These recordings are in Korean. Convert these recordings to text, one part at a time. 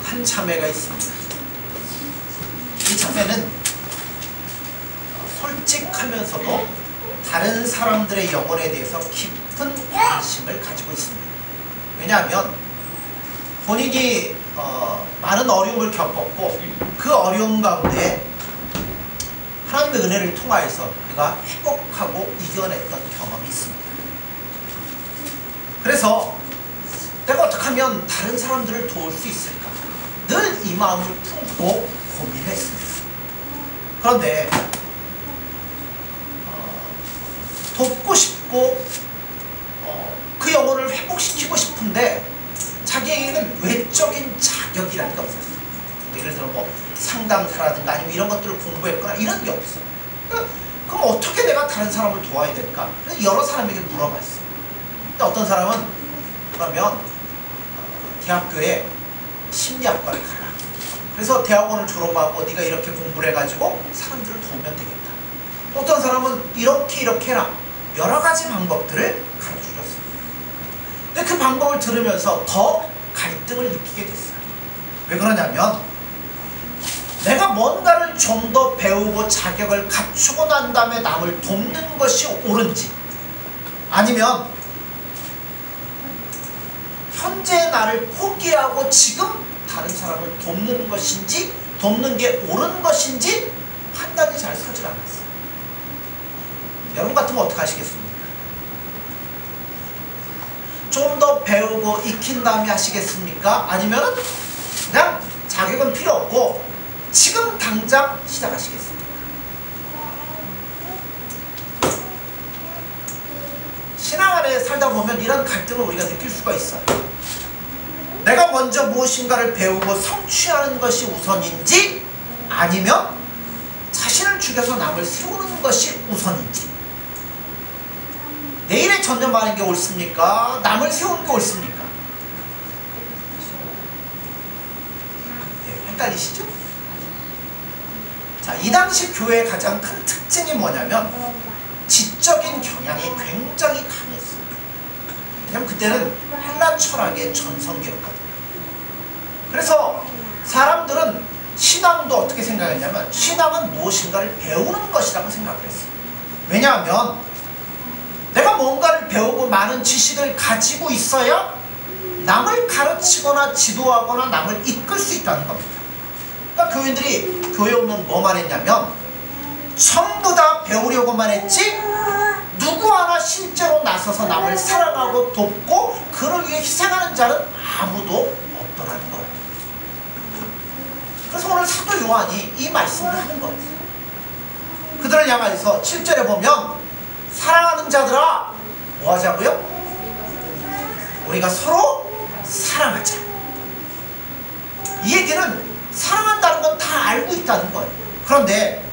한 자매가 있습니다. 이 자매는 솔직하면서도 다른 사람들의 영혼에 대해서 깊은 관심을 가지고 있습니다. 왜냐하면 본인이 많은 어려움을 겪었고 그 어려움 가운데 하나님의 은혜를 통하여서 그가 회복하고 이겨냈던 경험이 있습니다. 그래서 내가 어떻게 하면 다른 사람들을 도울 수 있을까? 늘 이 마음을 품고 고민했습니다. 그런데 돕고 싶고 그 영혼을 회복시키고 싶은데 자기에게는 외적인 자격이라는 게 없었어요. 예를 들어 뭐 상담사라든가 아니면 이런 것들을 공부했거나 이런 게 없어요. 그럼 어떻게 내가 다른 사람을 도와야 될까? 그래서 여러 사람에게 물어봤어요. 근데 어떤 사람은 그러면 대학교에 심리학과를 가라. 그래서 대학원을 졸업하고 네가 이렇게 공부를 해가지고 사람들을 도우면 되겠다. 어떤 사람은 이렇게 해라. 여러 가지 방법들을 가르쳐줬어요. 근데 그 방법을 들으면서 더 갈등을 느끼게 됐어요. 왜 그러냐면 내가 뭔가를 좀 더 배우고 자격을 갖추고 난 다음에 남을 돕는 것이 옳은지 아니면 현재의 나를 포기하고 지금 다른 사람을 돕는 것인지 돕는 게 옳은 것인지 판단이 잘 서질 않았어요. 여러분 같으면 어떻게 하시겠습니까? 좀 더 배우고 익힌 다음에 하시겠습니까? 아니면 그냥 자격은 필요 없고 지금 당장 시작하시겠습니까? 신앙 안에 살다 보면 이런 갈등을 우리가 느낄 수가 있어요. 내가 먼저 무엇인가를 배우고 성취하는 것이 우선인지 아니면 자신을 죽여서 남을 세우는 것이 우선인지 내 일에 전념하는 게 옳습니까? 남을 세우는 게 옳습니까? 네, 헷갈리시죠? 자, 이 당시 교회의 가장 큰 특징이 뭐냐면 지적인 경향이 굉장히 강했어요. 왜냐면 그때는 헬라 철학의 전성기였거든요. 그래서 사람들은 신앙도 어떻게 생각했냐면 신앙은 무엇인가를 배우는 것이라고 생각을 했어요. 왜냐하면 내가 뭔가를 배우고 많은 지식을 가지고 있어야 남을 가르치거나 지도하거나 남을 이끌 수 있다는 겁니다. 그러니까 교인들이 교회 오면 뭐만 했냐면 전부 다 배우려고만 했지 누구 하나 실제로 나서서 남을 사랑하고 돕고 그를 위해 희생하는 자는 아무도 없더라는 거예요. 그래서 오늘 사도 요한이 이 말씀을 하는 거예요. 그들을 향해서 7절에 보면 사랑하는 자들아 뭐 하자고요? 우리가 서로 사랑하자. 이 얘기는 사랑한다는 건 다 알고 있다는 거예요. 그런데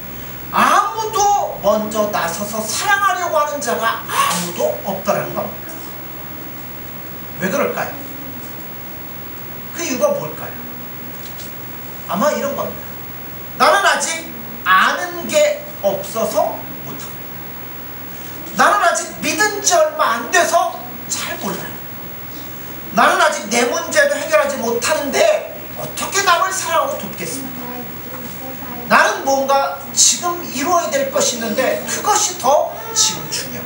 아무도 먼저 나서서 사랑하려고 하는 자가 아무도 없다는 겁니다. 왜 그럴까요? 그 이유가 뭘까요? 아마 이런 겁니다. 나는 아직 아는 게 없어서 못합니다. 나는 아직 믿은 지 얼마 안 돼서 잘 몰라요. 나는 아직 내 문제도 해결하지 못하는데 어떻게 남을 사랑하고 돕겠습니까? 나는 뭔가 지금 이루어야 될 것이 있는데 그것이 더 지금 중요해요.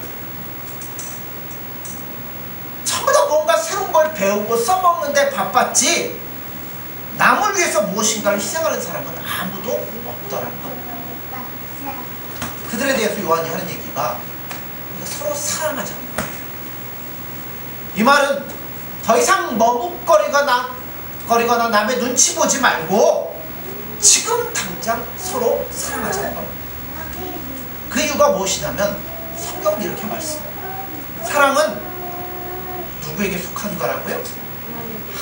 전부 다 뭔가 새로운 걸 배우고 써먹는데 바빴지 남을 위해서 무엇인가를 희생하는 사람은 아무도 없더라는 겁니다. 그들에 대해서 요한이 하는 얘기가 우리가 서로 사랑하자는 거예요. 이 말은 더 이상 머뭇거리거나 남의 눈치 보지 말고 지금 당장 서로 사랑하자는 겁니다. 그 이유가 무엇이냐면 성경은 이렇게 말씀해요. 사랑은 누구에게 속한 거라고요?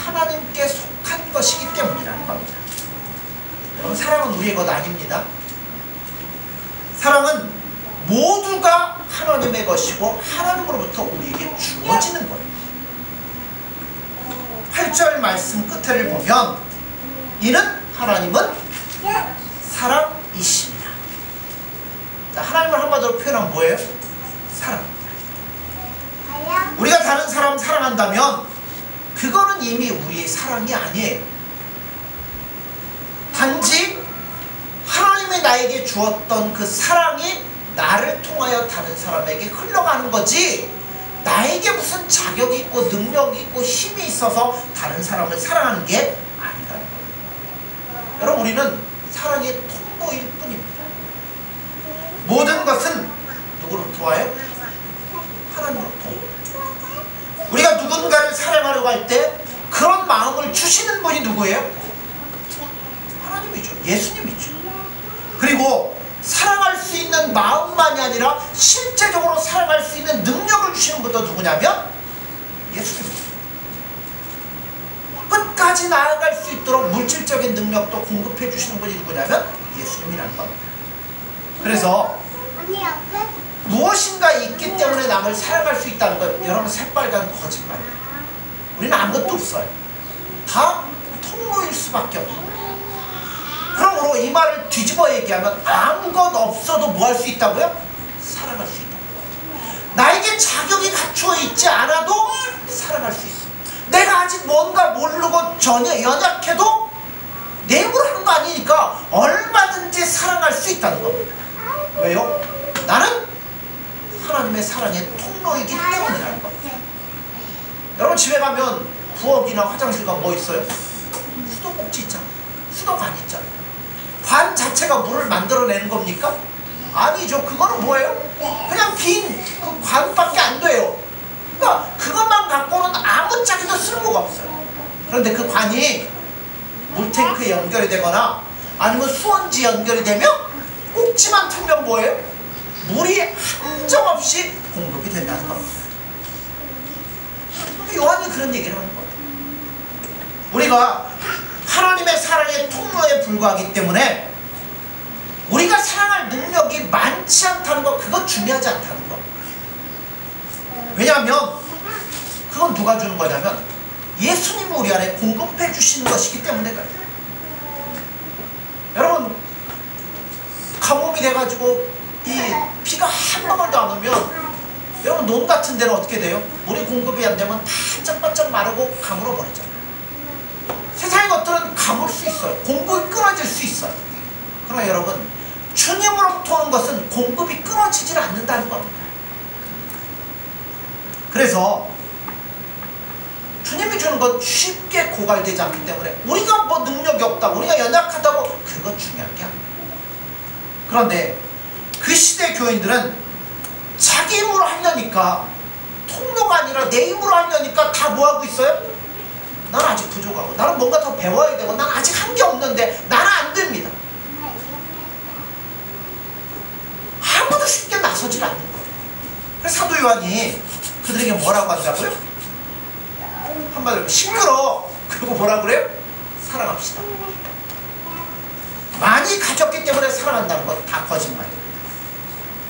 하나님께 속한 것이기 때문이라는 겁니다. 여러분 사랑은 우리의 것 아닙니다. 사랑은 모두가 하나님의 것이고 하나님으로부터 우리에게 주어지는 거예요. 8절 말씀 끝을 보면 이는 하나님은 사랑이십니다. 자, 하나님을 한마디로 표현하면 뭐예요? 사랑입니다. 우리가 다른 사람 사랑한다면 그거는 이미 우리의 사랑이 아니에요. 단지 하나님이 나에게 주었던 그 사랑이 나를 통하여 다른 사람에게 흘러가는 거지, 나에게 무슨 자격이 있고 능력이 있고 힘이 있어서 다른 사람을 사랑하는 게 아니라는 거예요. 여러분, 우리는 사랑의 통로일 뿐입니다. 모든 것은 누구로부터 와요? 하나님으로부터. 우리가 누군가를 사랑하려고 할 때 그런 마음을 주시는 분이 누구예요? 하나님이죠. 예수님이죠. 그리고 사랑할 수 있는 마음만이 아니라 실제적으로 사랑할 수 있는 능력을 주시는 분도 누구냐면 예수님입니다. 끝까지 나아갈 수 있도록 물질적인 능력도 공급해 주시는 분이 누구냐면 예수님이라는 겁니다. 그래서 무엇인가 있기 때문에 남을 사랑할 수 있다는 것, 여러분, 새빨간 거짓말이에요. 우리는 아무것도 없어요. 다 통로일 수밖에 없어요. 그러므로 이 말을 뒤집어 얘기하면 아무것 없어도 뭐 할 수 있다고요? 사랑할 수 있다고요. 나에게 자격이 갖추어 있지 않아도 사랑할 수 있어. 내가 아직 뭔가 모르고 전혀 연약해도 내 힘으로 하는 거 아니니까 얼마든지 사랑할 수 있다는 겁니다. 왜요? 나는 하나님의 사랑의 통로이기 때문이라는 겁니다. 여러분, 집에 가면 부엌이나 화장실 가면 뭐 있어요? 수도꼭지 있잖아요. 수도관 있잖아요. 관 자체가 물을 만들어내는 겁니까? 아니죠. 그거는 뭐예요? 그냥 빈 그 관밖에 안 돼요. 그러니까 그것만 갖고는 아무짝에도 쓸모가 없어요. 그런데 그 관이 물탱크에 연결이 되거나 아니면 수원지에 연결이 되면 꼭지만 틀면 뭐예요? 물이 한정없이 공급이 된다는 겁니다. 요한이 그런 얘기를 하는 거예요. 우리가 하나님의 사랑의 통로에 불과하기 때문에 우리가 사랑할 능력이 많지 않다는 것, 그건 중요하지 않다는 것. 왜냐하면 그건 누가 주는 거냐면 예수님이 우리 안에 공급해 주시는 것이기 때문에 그래요. 여러분, 가뭄이 돼가지고 이 비가 한 방울도 안 오면 여러분, 논 같은 데는 어떻게 돼요? 물이 공급이 안 되면 다 반짝반짝 마르고 가물어 버리잖아요. 세상의 것들은 가물 수 있어요. 공급이 끊어질 수 있어요. 그러나 여러분, 주님으로부터 오는 것은 공급이 끊어지질 않는다는 겁니다. 그래서 주님이 주는 건 쉽게 고갈되지 않기 때문에 우리가 뭐 능력이 없다고, 우리가 연약하다고, 그건 중요한 게 아니에요. 그런데 그 시대 교인들은 자기 힘으로 하려니까, 통로가 아니라 내 힘으로 하려니까 다 뭐하고 있어요? 난 아직 부족하고, 나는 뭔가 더 배워야 되고, 난 아직 한 게 없는데 나는 안 됩니다. 아무도 쉽게 나서질 않는 거예요. 그래서 사도 요한이 그들에게 뭐라고 한다고요? 한마디로 시끄러. 그리고 뭐라 그래요? 사랑합시다. 많이 가졌기 때문에 사랑한다는 건 다 거짓말이에요.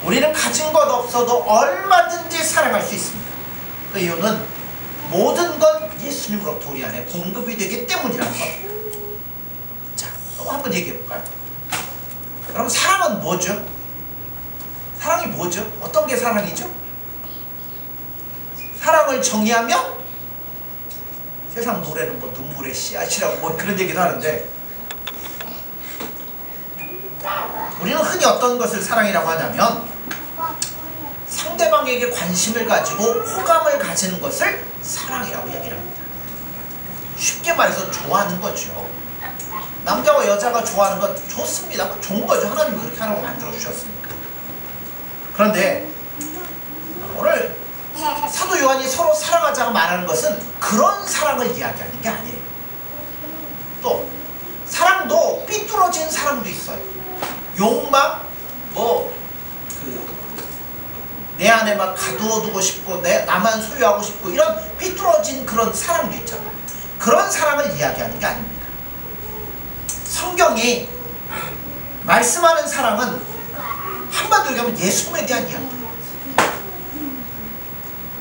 우리는 가진 것 없어도 얼마든지 사랑할 수 있습니다. 그 이유는 모든 건 예수님으로부터 우리 안에 공급이 되기 때문이라는 것. 자, 그럼 한번 얘기해 볼까요? 여러분, 사랑은 뭐죠? 사랑이 뭐죠? 어떤 게 사랑이죠? 사랑을 정의하면 세상 노래는 뭐 눈물의 씨앗이라고 뭐 그런 얘기도 하는데, 우리는 흔히 어떤 것을 사랑이라고 하냐면 상대방에게 관심을 가지고 호감을 가지는 것을 사랑이라고 얘기를 합니다. 쉽게 말해서 좋아하는 거죠. 남자와 여자가 좋아하는 건 좋습니다. 그건 좋은 거죠. 하나님이 그렇게 하라고 만들어주셨으니까. 그런데 오늘 사도 요한이 서로 사랑하자고 말하는 것은 그런 사랑을 이야기하는 게 아니에요. 또 사랑도 삐뚤어진 사랑도 있어요. 욕망, 내 안에 막 가두어두고 싶고 나만 소유하고 싶고 이런 삐뚤어진 그런 사랑도 있잖아요. 그런 사랑을 이야기하는 게 아닙니다. 성경이 말씀하는 사랑은 한마디로 얘기하면 예수님에 대한 이야기예요.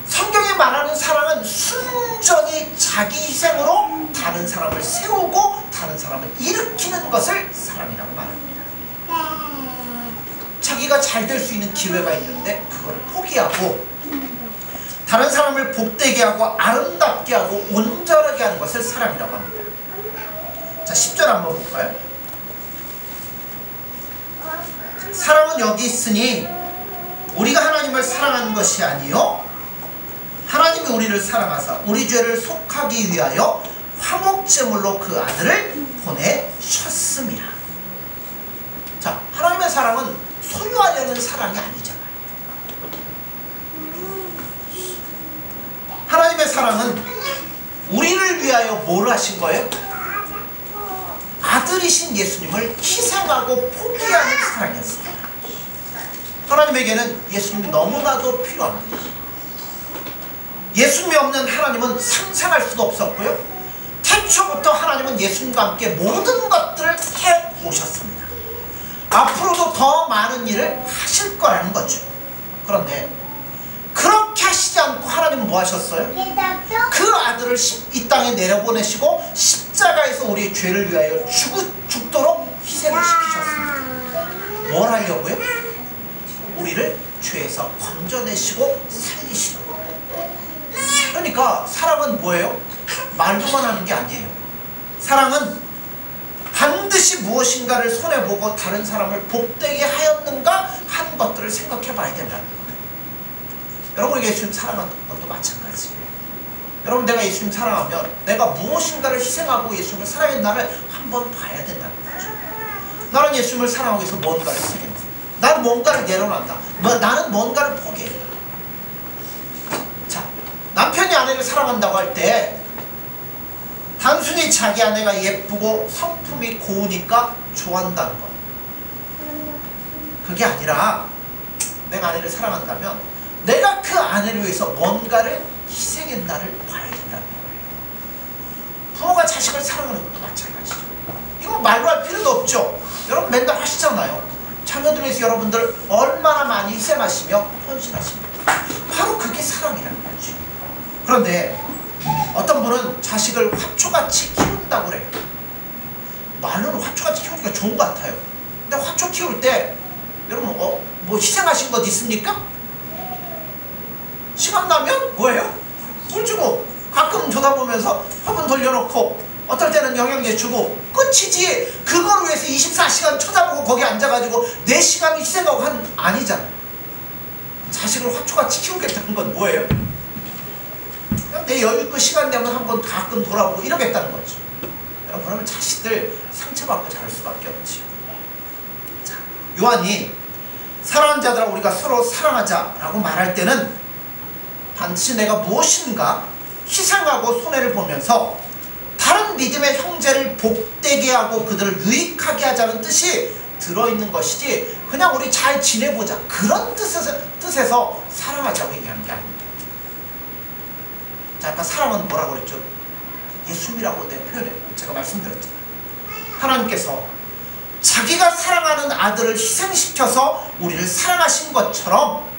성경이 말하는 사랑은 순전히 자기 희생으로 다른 사람을 세우고 다른 사람을 일으키는 것을 사랑이라고 말합니다. 자기가 잘 될 수 있는 기회가 있는데 그걸 포기하고 다른 사람을 복되게 하고 아름답게 하고 온전하게 하는 것을 사랑이라고 합니다. 자, 10절 한번 볼까요? 사랑은 여기 있으니 우리가 하나님을 사랑하는 것이 아니요 하나님이 우리를 사랑하사 우리 죄를 속하기 위하여 화목제물로 그 아들을 보내셨습니다. 자, 하나님의 사랑은 소유하려는 사랑이 아니잖아요. 하나님의 사랑은 우리를 위하여 뭘 하신 거예요? 아들이신 예수님을 희생하고 포기하는 사랑이었습니다. 하나님에게는 예수님이 너무나도 필요합니다. 예수님이 없는 하나님은 상상할 수도 없었고요. 태초부터 하나님은 예수님과 함께 모든 것들을 해 오셨습니다. 앞으로도 더 많은 일을 하실 거라는 거죠. 그런데 그렇게 하시지 않고 하나님은 뭐 하셨어요? 그 아들을 이 땅에 내려보내시고 십자가에서 우리의 죄를 위하여 죽도록 희생을 시키셨습니다. 뭘 하려고요? 우리를 죄에서 건져내시고 살리시는 거예요. 그러니까 사랑은 뭐예요? 말로만 하는 게 아니에요. 사랑은 반드시 무엇인가를 손해보고 다른 사람을 복되게 하였는가 하는 것들을 생각해 봐야 된다는 거예요. 여러분, 예수님 사랑하는 것도 마찬가지예요. 여러분, 내가 예수님 사랑하면 내가 무엇인가를 희생하고 예수님을 사랑했나를 한번 봐야 된다는 거죠. 나는 예수님을 사랑하기 위해서 뭔가를 희생했다. 나는 뭔가를 내려놨다. 나는 뭔가를 포기했다. 자, 남편이 아내를 사랑한다고 할 때 단순히 자기 아내가 예쁘고 성품이 고우니까 좋아한다는 거예요. 그게 아니라 내가 아내를 사랑한다면 내가 그 아내를 위해서 뭔가를 희생했나를 봐야 된다는 거예요. 부모가 자식을 사랑하는 것도 마찬가지죠. 이거 말로 할 필요도 없죠. 여러분 맨날 하시잖아요. 자녀들 위해서 여러분들 얼마나 많이 희생하시며 헌신하십니까? 바로 그게 사랑이라는 거죠. 그런데 어떤 분은 자식을 화초같이 키운다고 그래요. 말로는 화초같이 키우기가 좋은 것 같아요. 근데 화초 키울 때 여러분 뭐 희생하신 것 있습니까? 시간 나면 뭐예요? 돈 주고 가끔 쳐다보면서 화분 돌려놓고 어떨 때는 영양제 주고 끝이지. 그걸 위해서 24시간 쳐다보고 거기 앉아가지고 내 시간을 희생하고 아니잖아. 자식을 화초같이 키우겠다는 건 뭐예요? 그냥 내 여유있고 시간 되면 한번 가끔 돌아보고 이러겠다는 거죠. 여러분, 그러면 자식들 상처받고 자랄 수밖에 없죠. 자, 요한이 사랑하는 자들아 우리가 서로 사랑하자라고 말할 때는 반드시 내가 무엇인가 희생하고 손해를 보면서 다른 믿음의 형제를 복되게 하고 그들을 유익하게 하자는 뜻이 들어있는 것이지 그냥 우리 잘 지내보자 그런 뜻에서 사랑하자고 얘기하는 게 아닙니다. 자, 아까 사랑은 뭐라고 그랬죠? 예수님이라고 내가 제가 말씀드렸잖아요. 하나님께서 자기가 사랑하는 아들을 희생시켜서 우리를 사랑하신 것처럼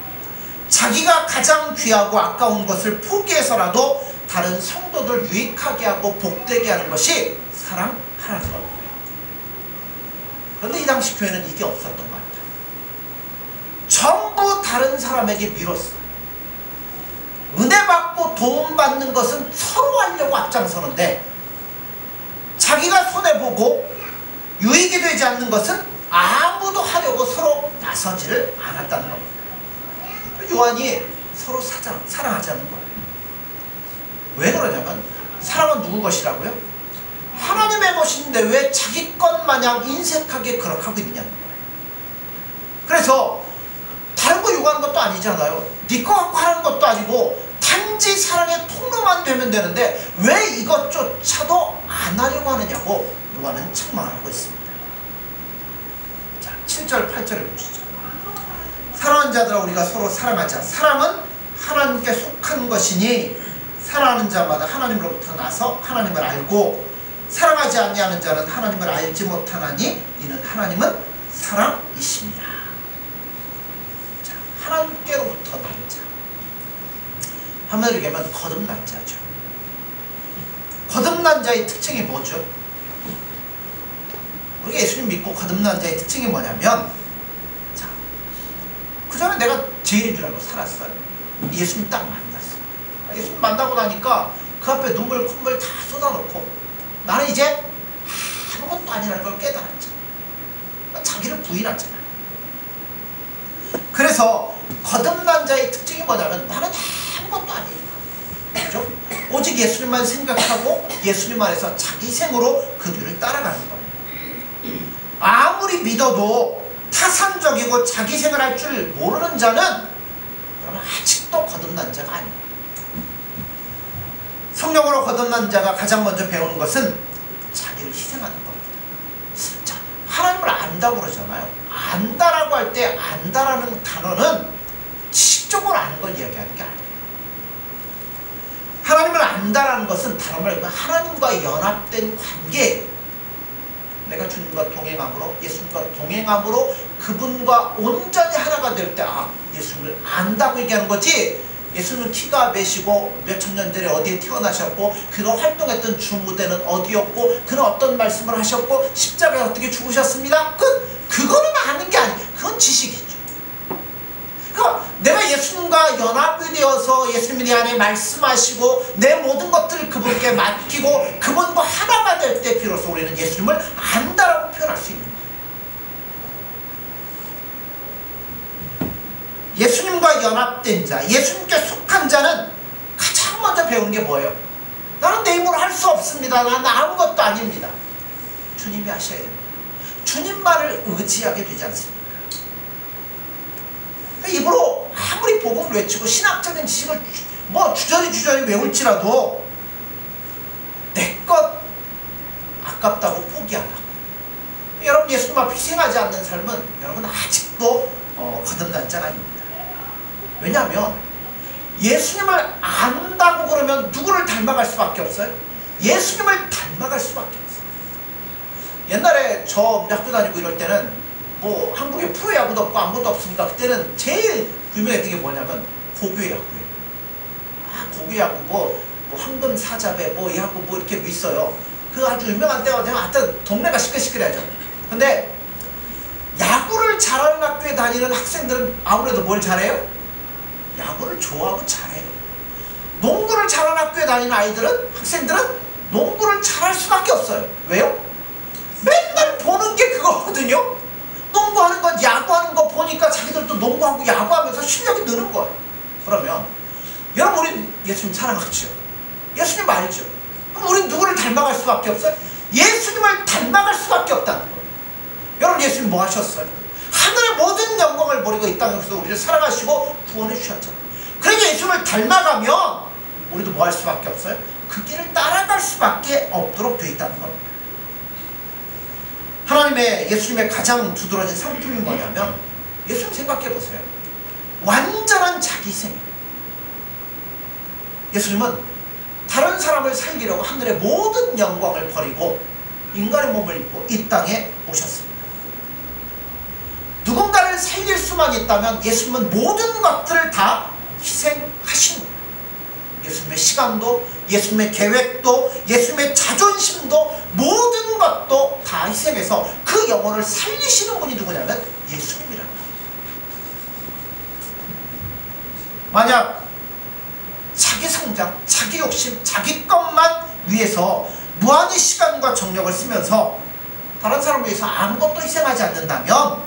자기가 가장 귀하고 아까운 것을 포기해서라도 다른 성도들 유익하게 하고 복되게 하는 것이 사랑하는 겁니다. 그런데 이 당시 교회는 이게 없었던 것 같아요. 전부 다른 사람에게 밀었어요. 은혜 받고 도움 받는 것은 서로 하려고 앞장서는데 자기가 손해보고 유익이 되지 않는 것은 아무도 하려고 서로 나서지를 않았다는 겁니다. 요한이 서로 사랑하자는 거예요. 왜 그러냐면 사랑은 누구 것이라고요? 하나님의 것인데 왜 자기 것 마냥 인색하게 그렇게 하고 있냐는 거예요. 그래서 다른 거 요구하는 것도 아니잖아요. 네 거 갖고 하는 것도 아니고 단지 사랑의 통로만 되면 되는데 왜 이것조차도 안 하려고 하느냐고 요한은 책망을 하고 있습니다. 자, 7절 8절을 보시죠. 사랑하는 자들아 우리가 서로 사랑하자. 사랑은 하나님께 속한 것이니 사랑하는 자마다 하나님으로부터 나서 하나님을 알고 사랑하지 아니하는 자는 하나님을 알지 못하나니 이는 하나님은 사랑이십니다. 자, 하나님께로부터 난 자. 한마디로 얘기하면 거듭난 자죠. 거듭난 자의 특징이 뭐죠? 우리가 예수님 믿고 거듭난 자의 특징이 뭐냐면 자, 그 전에 내가 죄인인 줄 알고 살았어요. 예수님 딱 만났어요. 예수님 만나고 나니까 그 앞에 눈물 콧물 다 쏟아놓고 나는 이제 아무것도 아니라는 걸 깨달았죠. 자기를 부인하잖아요. 그래서 거듭난 자의 특징이 뭐냐면 나는 아무것도 아니니까. 그렇죠? 오직 예수님만 생각하고 예수님 안에서 자기 생으로 그 뒤를 따라가는 거예요. 아무리 믿어도 타산적이고 자기 생활할 줄 모르는 자는 그러면 아직도 거듭난 자가 아니에요. 성령으로 거듭난 자가 가장 먼저 배우는 것은 자기를 희생하는 겁니다. 자, 하나님을 안다고 그러잖아요. 안다라고 할 때 안다라는 단어는 지식적으로 아는 걸 이야기하는 게 아니에요. 하나님을 안다라는 것은 다른 말로 하나님과 연합된 관계, 내가 주님과 동행함으로, 예수님과 동행함으로 그분과 온전히 하나가 될 때 예수님을 안다고 얘기하는 거지. 예수님은 키가 몇이고 몇천 년 전에 어디에 태어나셨고 그가 활동했던 주무대는 어디였고 그는 어떤 말씀을 하셨고 십자가에 어떻게 죽으셨습니다. 끝! 그거는 아는 게 아니에요. 그건 지식이죠. 그러니까 내가 예수님과 연합이 되어서 예수님이 내 안에 말씀하시고 내 모든 것들을 그분께 맡기고 그분과 하나가 될 때 비로소 우리는 예수님을 안다라고 표현할 수 있는 거예요. 예수님과 연합된 자, 예수님께 속한 자는 가장 먼저 배우는 게 뭐예요? 나는 내 힘으로 할 수 없습니다. 나는 아무것도 아닙니다. 주님이 하셔야 됩니다. 주님만을 의지하게 되지 않습니까? 입으로 아무리 복음을 외치고 신학적인 지식을 주저리 외울지라도 내 것 아깝다고 포기하라고. 여러분 예수님 앞에 희생하지 않는 삶은 여러분 아직도 거듭난 자가 아닙니다. 왜냐하면 예수님을 안다고 그러면 누구를 닮아갈 수밖에 없어요? 예수님을 닮아갈 수밖에 없어요. 옛날에 저 학교 다니고 이럴 때는 한국에 프로야구도 없고 아무것도 없으니까 그때는 제일 유명했던 게 뭐냐면 고교야구예요. 고교야구 황금 사자배 야구 이렇게 있어요. 그 아주 유명한 때가 되면 하여튼 동네가 시끌시끌해져. 근데 야구를 잘하는 학교에 다니는 학생들은 아무래도 뭘 잘해요? 야구를 좋아하고 잘해요. 농구를 잘하는 학교에 다니는 학생들은 농구를 잘할 수밖에 없어요. 왜요? 맨날 보는 게 그거거든요. 농구하는 것, 야구하는 거 보니까 자기들도 농구하고 야구하면서 실력이 느는 거예요. 그러면 여러분 우리 예수님 사랑하죠? 예수님 알죠? 그럼 우리 누구를 닮아갈 수밖에 없어요? 예수님을 닮아갈 수밖에 없다는 거예요. 여러분 예수님 뭐 하셨어요? 하늘의 모든 영광을 버리고 이 땅에서 우리를 사랑하시고 구원해 주셨잖아요. 그러니까 예수님을 닮아가면 우리도 뭐 할 수밖에 없어요? 그 길을 따라갈 수밖에 없도록 되어 있다는 겁니다. 하나님의 예수님의 가장 두드러진 상품이 뭐냐면 예수님 생각해 보세요. 완전한 자기생. 예수님은 다른 사람을 살리려고 하늘의 모든 영광을 버리고 인간의 몸을 입고 이 땅에 오셨습니다. 누군가를 살릴 수만 있다면 예수님은 모든 것들을 다 희생하신 거예요. 예수님의 시간도, 예수님의 계획도, 예수님의 자존심도 모든 것도 다 희생해서 그 영혼을 살리시는 분이 누구냐면 예수님이라는 거예요. 만약 자기 성장, 자기 욕심, 자기 것만 위해서 무한의 시간과 정력을 쓰면서 다른 사람을 위해서 아무것도 희생하지 않는다면